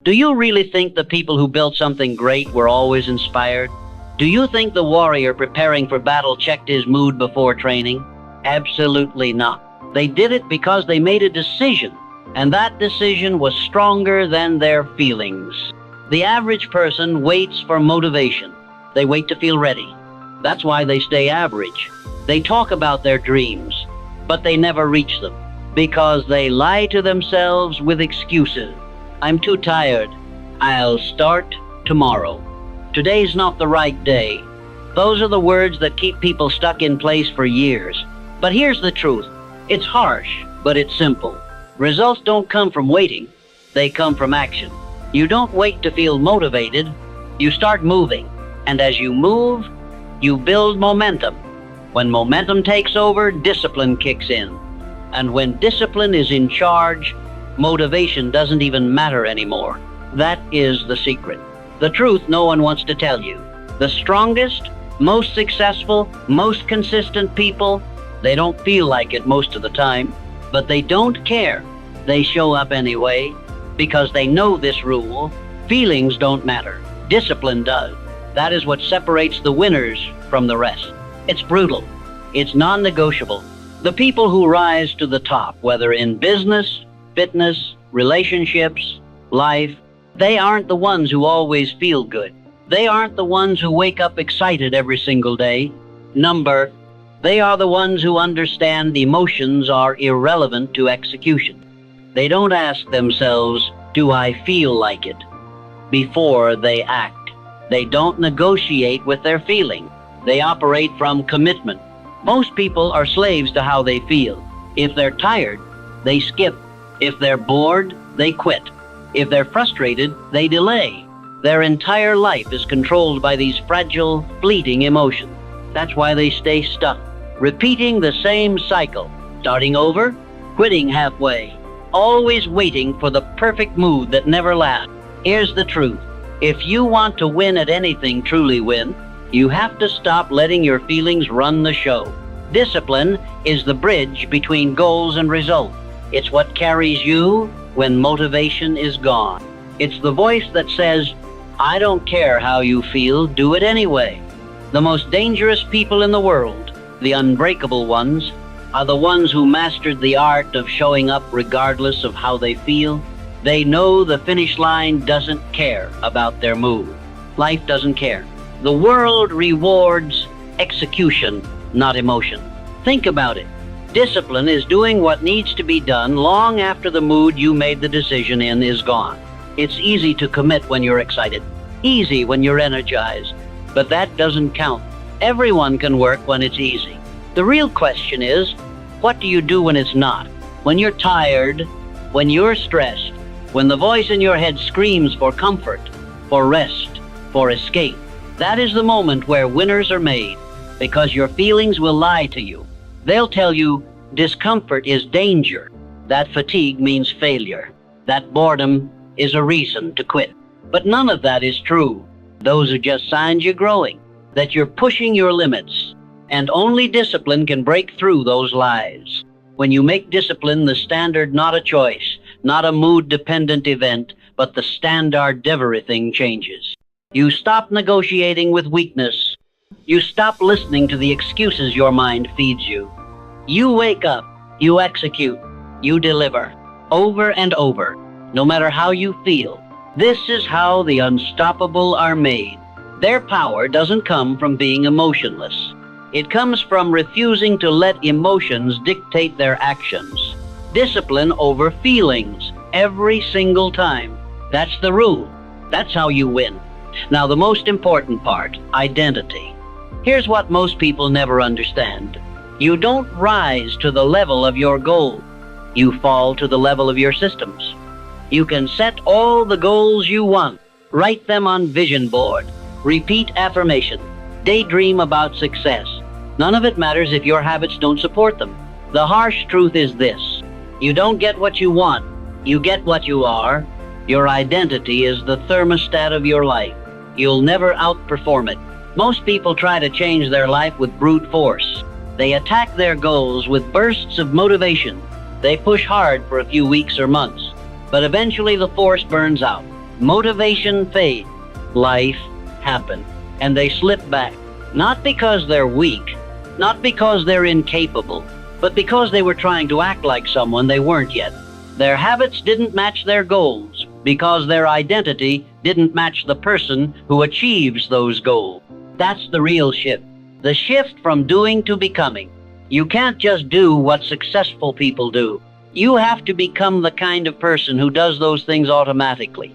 Do you really think the people who built something great were always inspired? Do you think the warrior preparing for battle checked his mood before training? Absolutely not. They did it because they made a decision, and that decision was stronger than their feelings. The average person waits for motivation. They wait to feel ready. That's why they stay average. They talk about their dreams, but they never reach them because they lie to themselves with excuses. I'm too tired. I'll start tomorrow. Today's not the right day. Those are the words that keep people stuck in place for years. But here's the truth. It's harsh, but it's simple. Results don't come from waiting. They come from action. You don't wait to feel motivated. You start moving. And as you move, you build momentum. When momentum takes over, discipline kicks in. And when discipline is in charge, motivation doesn't even matter anymore. That is the secret. The truth no one wants to tell you. The strongest, most successful, most consistent people, they don't feel like it most of the time, but they don't care. They show up anyway because they know this rule. Feelings don't matter. Discipline does. That is what separates the winners from the rest. It's brutal. It's non-negotiable. The people who rise to the top, whether in business, fitness, relationships, life, they aren't the ones who always feel good. They aren't the ones who wake up excited every single day. They are the ones who understand emotions are irrelevant to execution. They don't ask themselves, do I feel like it, before they act. They don't negotiate with their feeling. They operate from commitment. Most people are slaves to how they feel. If they're tired, they skip. If they're bored, they quit. If they're frustrated, they delay. Their entire life is controlled by these fragile, fleeting emotions. That's why they stay stuck, repeating the same cycle, starting over, quitting halfway, always waiting for the perfect mood that never lasts. Here's the truth. If you want to win at anything, truly win, you have to stop letting your feelings run the show. Discipline is the bridge between goals and results. It's what carries you when motivation is gone. It's the voice that says, I don't care how you feel, do it anyway. The most dangerous people in the world, the unbreakable ones, are the ones who mastered the art of showing up regardless of how they feel. They know the finish line doesn't care about their mood. Life doesn't care. The world rewards execution, not emotion. Think about it. Discipline is doing what needs to be done long after the mood you made the decision in is gone. It's easy to commit when you're excited, easy when you're energized, but that doesn't count. Everyone can work when it's easy. The real question is, what do you do when it's not? When you're tired, when you're stressed, when the voice in your head screams for comfort, for rest, for escape. That is the moment where winners are made, because your feelings will lie to you. They'll tell you discomfort is danger, that fatigue means failure, that boredom is a reason to quit. But none of that is true. Those are just signs you're growing, that you're pushing your limits, and only discipline can break through those lies. When you make discipline the standard, not a choice, not a mood-dependent event, but the standard, everything changes. You stop negotiating with weakness. You stop listening to the excuses your mind feeds you. You wake up, you execute, you deliver, over and over, no matter how you feel. This is how the unstoppable are made. Their power doesn't come from being emotionless. It comes from refusing to let emotions dictate their actions. Discipline over feelings, every single time. That's the rule. That's how you win. Now, the most important part, identity. Here's what most people never understand. You don't rise to the level of your goal. You fall to the level of your systems. You can set all the goals you want, write them on vision board, repeat affirmation, daydream about success. None of it matters if your habits don't support them. The harsh truth is this. You don't get what you want. You get what you are. Your identity is the thermostat of your life. You'll never outperform it. Most people try to change their life with brute force. They attack their goals with bursts of motivation. They push hard for a few weeks or months, but eventually the force burns out. Motivation fades. Life happens. And they slip back. Not because they're weak, not because they're incapable, but because they were trying to act like someone they weren't yet. Their habits didn't match their goals because their identity didn't match the person who achieves those goals. That's the real shift. The shift from doing to becoming. You can't just do what successful people do. You have to become the kind of person who does those things automatically.